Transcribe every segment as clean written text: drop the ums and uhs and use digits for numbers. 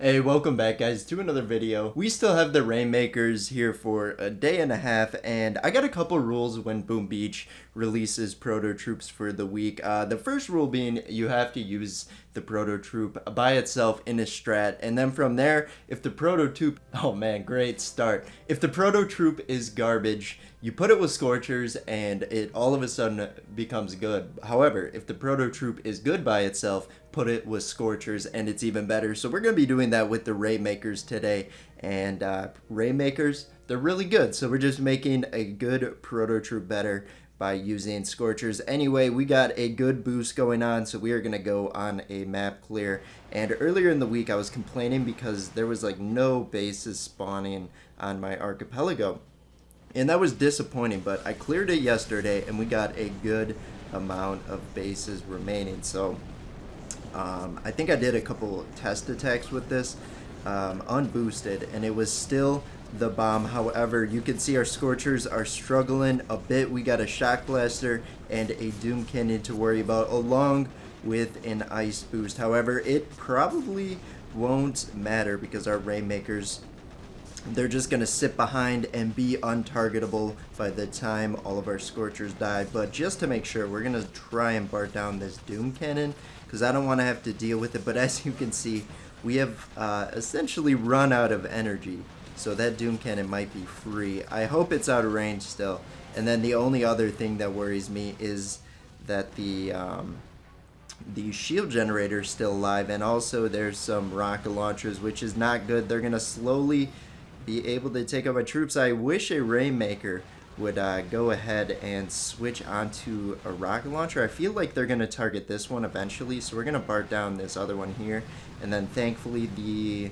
Hey, welcome back guys to another video. We still have the Rainmakers here for a day and a half, and I got a couple rules when Boom Beach releases Prototroops for the week. The first rule being you have to use the Prototroop by itself in a strat, and then from there, if the Prototroop, oh man, great start. If the Prototroop is garbage, you put it with Scorchers and it all of a sudden becomes good. However, if the Prototroop is good by itself, put it with Scorchers and it's even better. So we're going to be doing that with the Rainmakers today. And Rainmakers, they're really good. So we're just making a good Prototroop better by using Scorchers. Anyway, we got a good boost going on, so we are going to go on a map clear. And earlier in the week I was complaining because there was like no bases spawning on my archipelago. And that was disappointing, but I cleared it yesterday and we got a good amount of bases remaining. So I think I did a couple test attacks with this unboosted, and it was still the bomb. However, you can see our Scorchers are struggling a bit. We got a Shock Blaster and a Doom Cannon to worry about, along with an Ice Boost. However, it probably won't matter because our Rainmakers, they're just going to sit behind and be untargetable by the time all of our Scorchers die. But just to make sure, we're going to try and bar down this Doom Cannon because I don't want to have to deal with it. But as you can see, we have essentially run out of energy. So that Doom Cannon might be free. I hope it's out of range still. And then the only other thing that worries me is that the shield generator is still alive. And also there's some rocket launchers, which is not good. They're going to slowly be able to take out my troops. I wish a Rainmaker would go ahead and switch onto a rocket launcher. I feel like they're going to target this one eventually, so we're going to bar down this other one here. And then thankfully the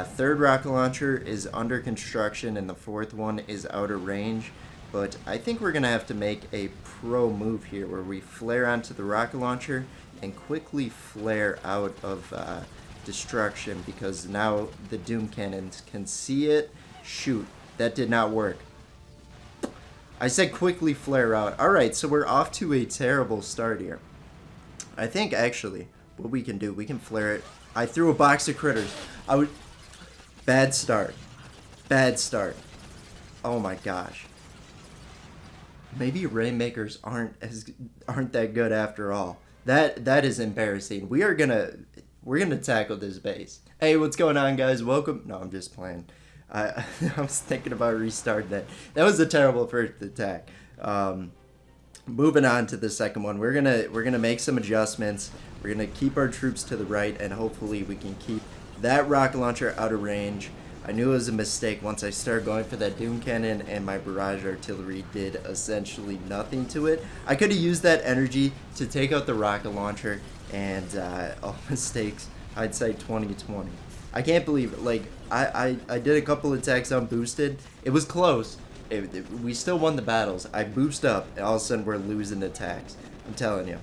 third rocket launcher is under construction and the fourth one is out of range. But I think we're going to have to make a pro move here where we flare onto the rocket launcher and quickly flare out of destruction, because now the Doom Cannons can see it. Shoot, that did not work. I said quickly flare out. Alright, so we're off to a terrible start here. I think actually what we can do, we can flare it. I threw a box of critters. Bad start. Bad start. Oh my gosh. Maybe Rainmakers aren't that good after all. That is embarrassing. We're gonna tackle this base. Hey, what's going on, guys? Welcome. No, I'm just playing. I was thinking about restarting that. That was a terrible first attack. Moving on to the second one, we're gonna make some adjustments. We're gonna keep our troops to the right, and hopefully we can keep that rocket launcher out of range. I knew it was a mistake once I started going for that Doom Cannon, and my barrage artillery did essentially nothing to it. I could have used that energy to take out the rocket launcher, and all mistakes, I'd say 2020. I can't believe it. Like, I did a couple attacks unboosted. It was close. We still won the battles. I boost up, and all of a sudden we're losing attacks. I'm telling you.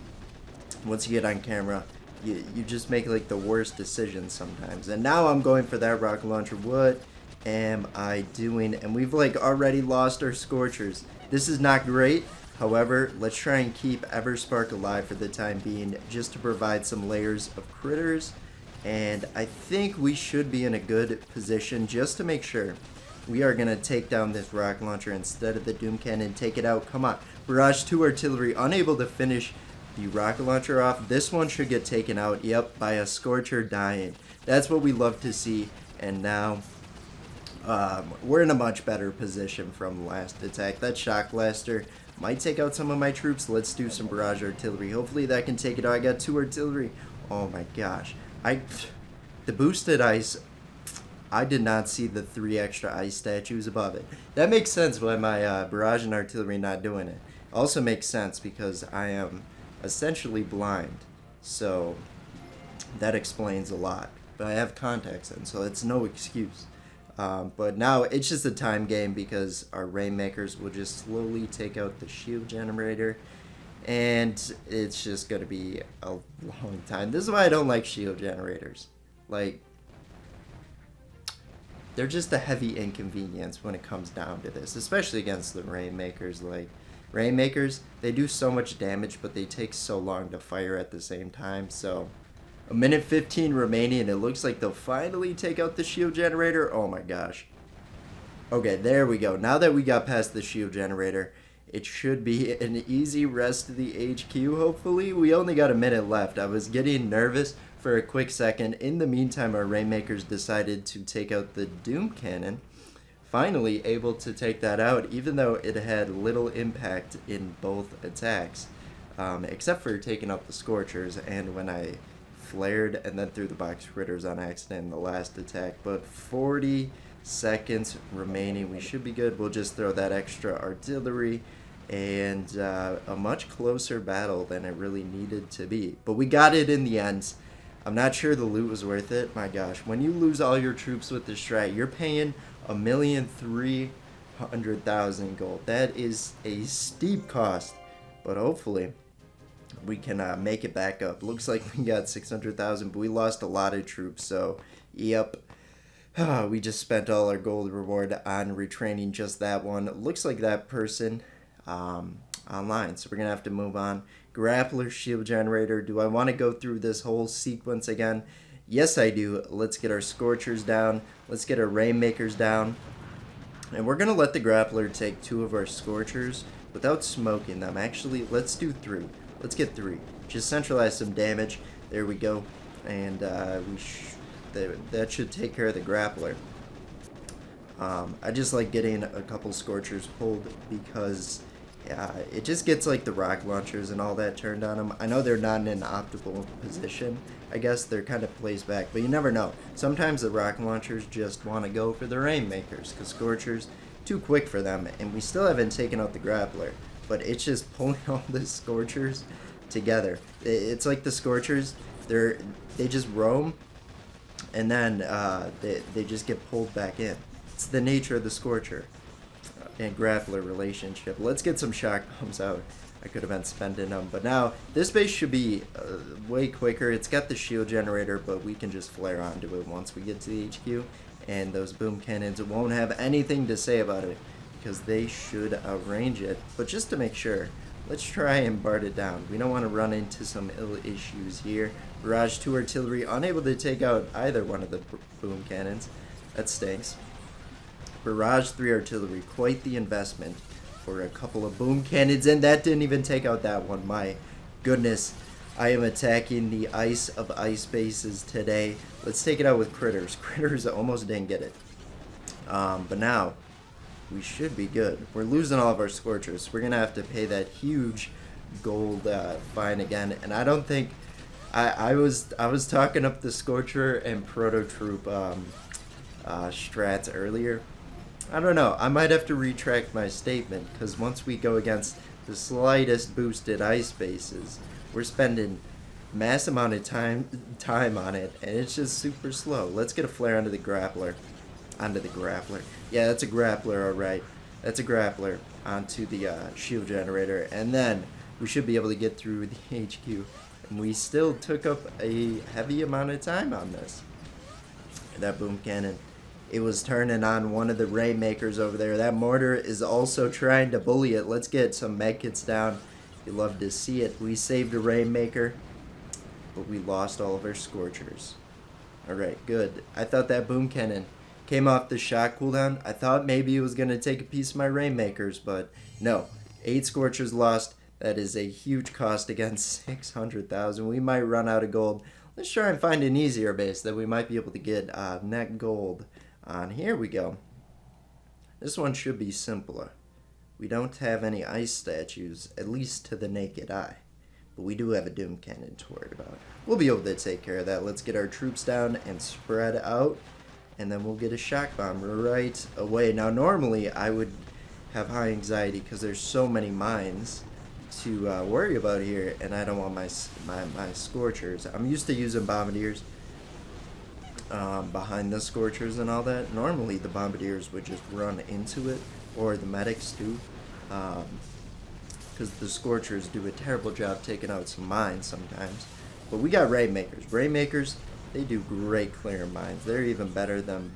Once you get on camera, you just make like the worst decisions sometimes. And now I'm going for that rocket launcher. What am I doing? And we've like already lost our Scorchers. This is not great. However, let's try and keep Everspark alive for the time being, just to provide some layers of critters. And I think we should be in a good position just to make sure. We are going to take down this rocket launcher instead of the Doom Cannon. Take it out. Come on. Barrage 2 artillery, unable to finish the rocket launcher off. This one should get taken out, yep, by a Scorcher dying. That's what we love to see. And now we're in a much better position from the last attack. That Shock Blaster might take out some of my troops. Let's do some barrage artillery. Hopefully that can take it out. I got 2 artillery. Oh my gosh. The boosted ice, I did not see the 3 extra ice statues above it. That makes sense why my barrage and artillery not doing it. Also makes sense because I am essentially blind. So that explains a lot. But I have contacts in, so it's no excuse. But now it's just a time game because our Rainmakers will just slowly take out the shield generator. And it's just going to be a long time. This is why I don't like shield generators. Like, they're just a heavy inconvenience when it comes down to this. Especially against the Rainmakers. Like, Rainmakers, they do so much damage, but they take so long to fire at the same time. So, A minute 15 remaining, and it looks like they'll finally take out the shield generator. Oh my gosh. Okay, there we go. Now that we got past the shield generator, it should be an easy rest of the HQ, hopefully. We only got a minute left. I was getting nervous for a quick second. In the meantime, our Rainmakers decided to take out the Doom Cannon. Finally able to take that out, even though it had little impact in both attacks. Except for taking out the Scorchers, and when I flared and then threw the box critters on accident in the last attack. But 40 seconds remaining. We should be good. We'll just throw that extra artillery, and a much closer battle than it really needed to be. But we got it in the end. I'm not sure the loot was worth it. My gosh, when you lose all your troops with the strat, you're paying 1,300,000 gold. That is a steep cost, but hopefully we can make it back up. Looks like we got 600,000, but we lost a lot of troops, so yep. We just spent all our gold reward on retraining just that one. Looks like that person online, so we're gonna have to move on. Grappler, shield generator. Do I want to go through this whole sequence again? Yes, I do. Let's get our Scorchers down. Let's get our Rainmakers down. And we're gonna let the Grappler take 2 of our Scorchers without smoking them. Actually, let's do 3. Let's get 3. Just centralize some damage. There we go. And that should take care of the Grappler. I just like getting a couple Scorchers pulled because it just gets like the rock launchers and all that turned on them. I know they're not in an optimal position. I guess they're kind of placed back, but you never know. Sometimes the rock launchers just want to go for the Rainmakers because Scorchers too quick for them, and we still haven't taken out the Grappler. But it's just pulling all the Scorchers together. It's like the Scorchers, they just roam, and then they just get pulled back in. It's the nature of the Scorcher and Grappler relationship. Let's get some shock bombs out. I could have been spending them, but now this base should be way quicker. It's got the shield generator, but we can just flare onto it once we get to the HQ, and those boom cannons won't have anything to say about it, because they should outrange it. But just to make sure, let's try and BART it down. We don't want to run into some ill issues here. Barrage 2 artillery, unable to take out either one of the boom cannons. That stinks. Barrage 3 artillery, quite the investment for a couple of boom cannons, and that didn't even take out that one. My goodness, I am attacking the ice of ice bases today. Let's take it out with critters. Critters almost didn't get it. But now we should be good. We're losing all of our Scorchers. We're gonna have to pay that huge gold fine again. And I don't think I was talking up the Scorcher and Prototroop strats earlier. I don't know. I might have to retract my statement, because once we go against the slightest boosted ice bases, we're spending mass amount of time on it, and it's just super slow. Let's get a flare onto the Grappler. Yeah, that's a Grappler, alright. That's a Grappler onto the shield generator, and then we should be able to get through the HQ. And we still took up a heavy amount of time on this. That boom cannon, it was turning on one of the Rainmakers over there. That mortar is also trying to bully it. Let's get some medkits down. You love to see it. We saved a Rainmaker, but we lost all of our Scorchers. Alright, good. I thought that boom cannon came off the shock cooldown. I thought maybe it was going to take a piece of my Rainmakers, but no. 8 Scorchers lost. That is a huge cost against 600,000. We might run out of gold. Let's try and find an easier base that we might be able to get net gold on. Here we go. This one should be simpler. We don't have any ice statues, at least to the naked eye. But we do have a Doom Cannon to worry about. We'll be able to take care of that. Let's get our troops down and spread out, and then we'll get a shock bomb right away. Now, normally I would have high anxiety because there's so many mines to worry about here, and I don't want my Scorchers. I'm used to using Bombardiers behind the Scorchers and all that. Normally the Bombardiers would just run into it, or the medics do, because the Scorchers do a terrible job taking out some mines sometimes. But we got Rainmakers. Rainmakers, they do great clearing mines. They're even better than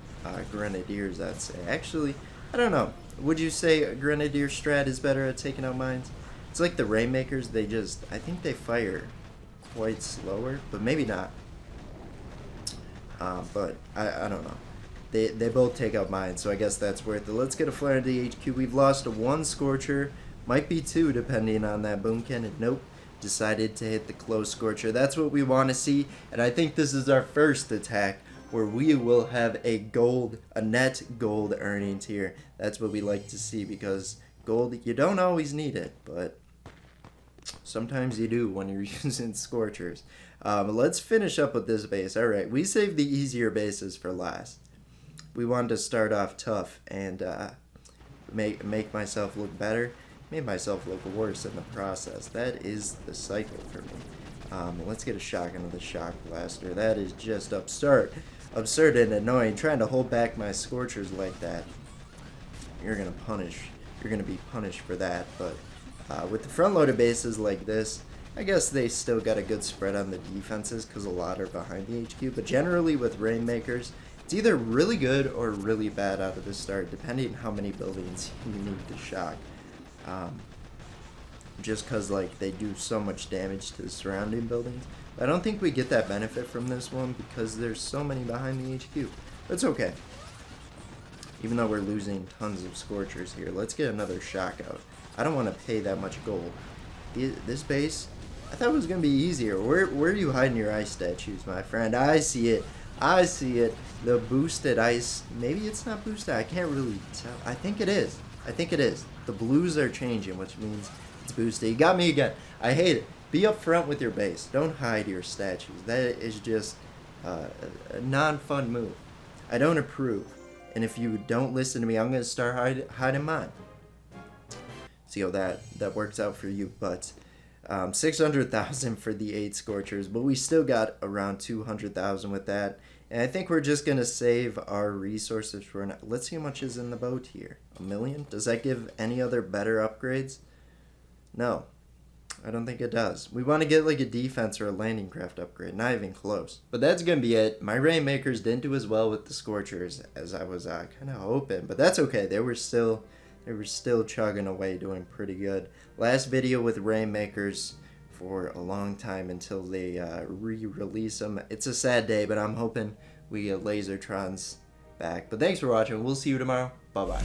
Grenadiers, I'd say. Actually, I don't know. Would you say a Grenadier strat is better at taking out mines? It's like the Rainmakers, I think they fire quite slower, but maybe not. But I don't know. They both take out mine, so I guess that's worth it. Let's get a flare into the HQ. We've lost one Scorcher. Might be two, depending on that boom cannon. Nope. Decided to hit the close Scorcher. That's what we want to see. And I think this is our first attack where we will have a net gold earnings here. That's what we like to see, because gold, you don't always need it, but sometimes you do when you're using Scorchers. Let's finish up with this base. Alright, we saved the easier bases for last. We wanted to start off tough and make myself look better. Made myself look worse in the process. That is the cycle for me. Let's get a shotgun with a shock blaster. That is just absurd and annoying. Trying to hold back my Scorchers like that. You're gonna be punished for that. But with the front-loaded bases like this, I guess they still got a good spread on the defenses because a lot are behind the HQ. But generally with Rainmakers, it's either really good or really bad out of the start, depending on how many buildings you need to shock. Just because like they do so much damage to the surrounding buildings. I don't think we get that benefit from this one because there's so many behind the HQ. But it's okay. Even though we're losing tons of Scorchers here. Let's get another shock out. I don't want to pay that much gold. This base, I thought it was going to be easier. Where are you hiding your ice statues, my friend? I see it. I see it. The boosted ice. Maybe it's not boosted. I can't really tell. I think it is. The blues are changing, which means it's boosted. You got me again. I hate it. Be upfront with your base. Don't hide your statues. That is just a non-fun move. I don't approve. And if you don't listen to me, I'm going to start hiding mine. See how that works out for you. But 600,000 for the 8 Scorchers. But we still got around 200,000 with that. And I think we're just going to save our resources for now. Let's see how much is in the boat here. 1 million? Does that give any other better upgrades? No. I don't think it does. We want to get like a defense or a landing craft upgrade. Not even close. But that's going to be it. My Rainmakers didn't do as well with the Scorchers as I was kind of hoping. But that's okay. They were still chugging away, doing pretty good. Last video with Rainmakers for a long time until they re-release them. It's a sad day, but I'm hoping we get Lasertrons back. But thanks for watching. We'll see you tomorrow. Bye-bye.